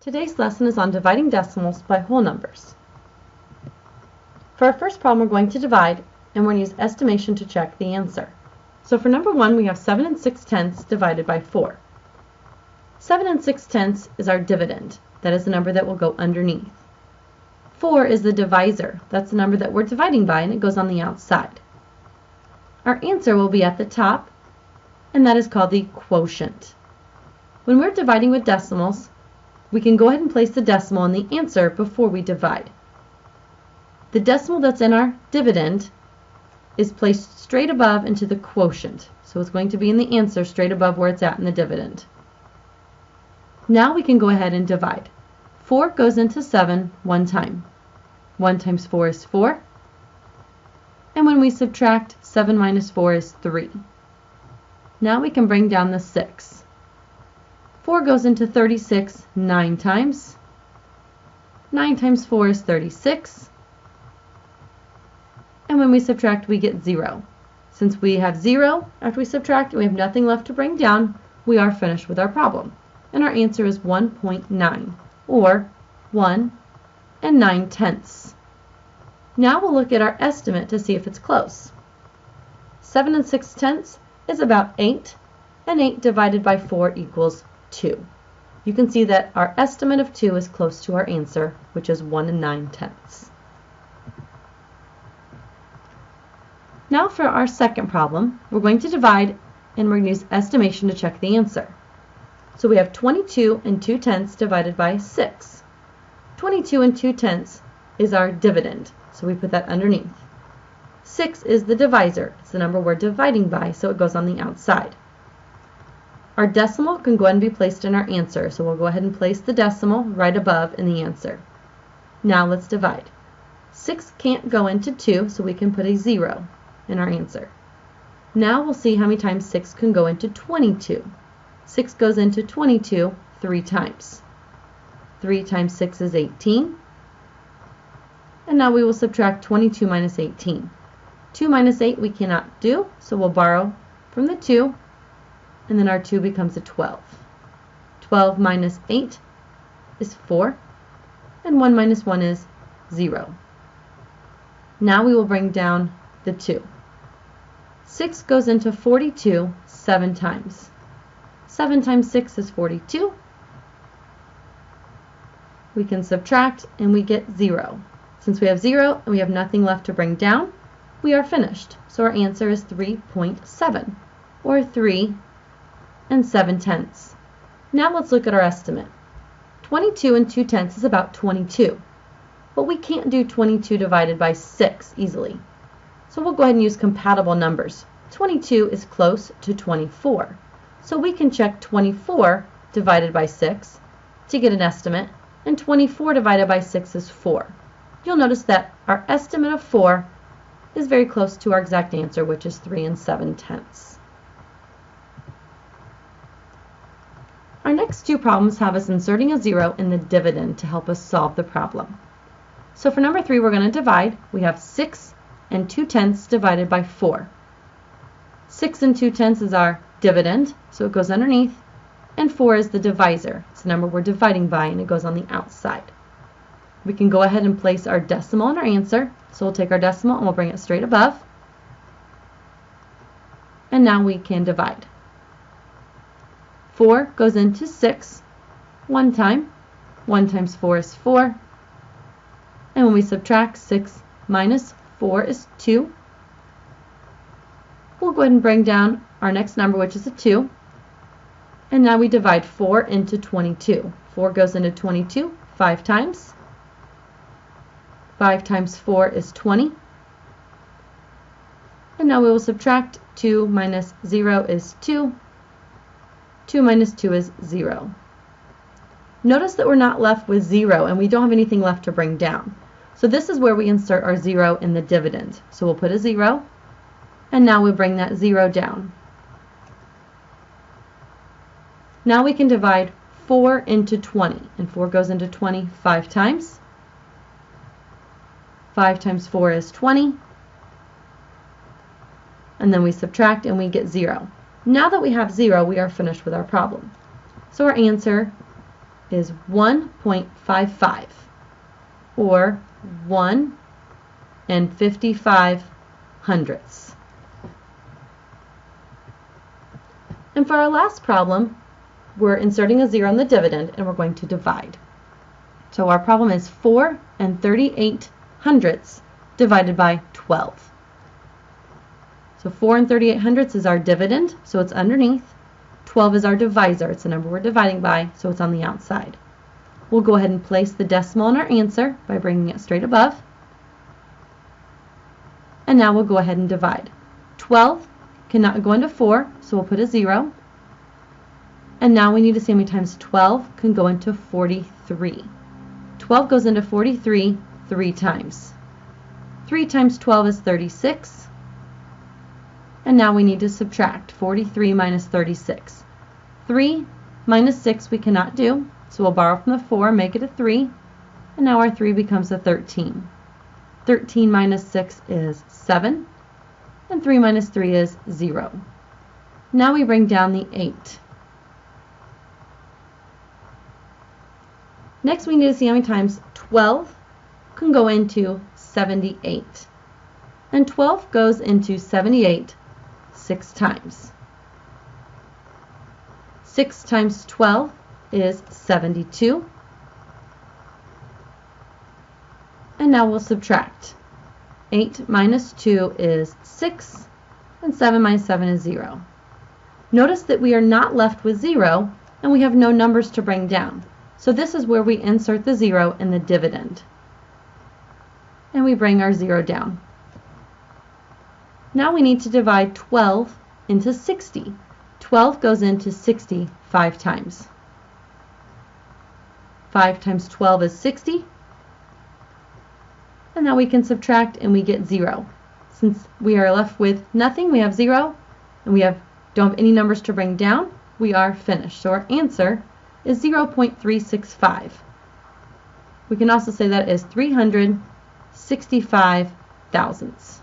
Today's lesson is on dividing decimals by whole numbers. For our first problem, we're going to divide, and we're going to use estimation to check the answer. So for number 1, we have 7 6/10 divided by 4. 7 6/10 is our dividend. That is the number that will go underneath. 4 is the divisor. That's the number that we're dividing by, and it goes on the outside. Our answer will be at the top, and that is called the quotient. When we're dividing with decimals, we can go ahead and place the decimal in the answer before we divide. The decimal that's in our dividend is placed straight above into the quotient. So it's going to be in the answer straight above where it's at in the dividend. Now we can go ahead and divide. 4 goes into 7 one time. 1 times 4 is 4. And when we subtract, 7 minus 4 is 3. Now we can bring down the 6. 4 goes into 36 9 times. 9 times 4 is 36. And when we subtract, we get 0. Since we have 0 after we subtract and we have nothing left to bring down, we are finished with our problem. And our answer is 1.9, or 1 9/10. Now we'll look at our estimate to see if it's close. 7 6/10 is about 8, and 8 divided by 4 equals 2. You can see that our estimate of 2 is close to our answer, which is 1 9/10. Now for our second problem, we're going to divide, and we're going to use estimation to check the answer. So we have 22 2/10 divided by 6. 22 2/10 is our dividend, so we put that underneath. 6 is the divisor. It's the number we're dividing by, so it goes on the outside. Our decimal can go ahead and be placed in our answer, so we'll go ahead and place the decimal right above in the answer. Now let's divide. 6 can't go into 2, so we can put a 0 in our answer. Now we'll see how many times 6 can go into 22. 6 goes into 22 3 times. 3 times 6 is 18. And now we will subtract 22 minus 18. 2 minus 8 we cannot do, so we'll borrow from the 2, and then our 2 becomes a 12. 12 minus 8 is 4, and 1 minus 1 is 0. Now we will bring down the 2. 6 goes into 42 7 times. 7 times 6 is 42. We can subtract, and we get 0. Since we have 0 and we have nothing left to bring down, we are finished. So our answer is 3.7, or 3 7/10. Now let's look at our estimate. 22 2/10 is about 22, but we can't do 22 divided by 6 easily. So we'll go ahead and use compatible numbers. 22 is close to 24, so we can check 24 divided by 6 to get an estimate, and 24 divided by 6 is 4. You'll notice that our estimate of 4 is very close to our exact answer, which is 3 7/10. Our next two problems have us inserting a 0 in the dividend to help us solve the problem. So for number 3, we're going to divide. We have 6 2/10 divided by 4. 6 2/10 is our dividend, so it goes underneath, and 4 is the divisor. It's the number we're dividing by, and it goes on the outside. We can go ahead and place our decimal in our answer, so we'll take our decimal and we'll bring it straight above, and now we can divide. 4 goes into 6 one time. 1 times 4 is 4, and when we subtract, 6 minus 4 is 2. We'll go ahead and bring down our next number, which is a 2. And now we divide 4 into 22. 4 goes into 22 5 times. 5 times 4 is 20. And now we will subtract. 2 minus 0 is 2. 2 minus 2 is 0. Notice that we're not left with 0, and we don't have anything left to bring down. So this is where we insert our 0 in the dividend. So we'll put a 0, and now we bring that 0 down. Now we can divide 4 into 20, and 4 goes into 20 5 times. 5 times 4 is 20, and then we subtract, and we get 0. Now that we have 0, we are finished with our problem. So our answer is 1.55, or 1 55 hundredths. And for our last problem, we're inserting a 0 in the dividend and we're going to divide. So our problem is 4 38 hundredths divided by 12. So 4 38 hundredths is our dividend, so it's underneath. 12 is our divisor, it's the number we're dividing by, so it's on the outside. We'll go ahead and place the decimal in our answer by bringing it straight above. And now we'll go ahead and divide. 12 cannot go into 4, so we'll put a 0. And now we need to see how many times 12 can go into 43. 12 goes into 43 3 times. 3 times 12 is 36. And now we need to subtract 43 minus 36. 3 minus 6 we cannot do, so we'll borrow from the 4, make it a 3, and now our 3 becomes a 13. 13 minus 6 is 7, and 3 minus 3 is 0. Now we bring down the 8. Next we need to see how many times 12 can go into 78. And 12 goes into 78 6 times. 6 times 12 is 72. And now we'll subtract. 8 minus 2 is 6, and 7 minus 7 is 0. Notice that we are not left with 0, and we have no numbers to bring down. So this is where we insert the 0 in the dividend. And we bring our 0 down. Now we need to divide 12 into 60. 12 goes into 60 5 times. 5 times 12 is 60. And now we can subtract and we get 0. Since we are left with nothing, we have 0, and we don't have any numbers to bring down, we are finished. So our answer is 0.365. We can also say that is 365 thousandths.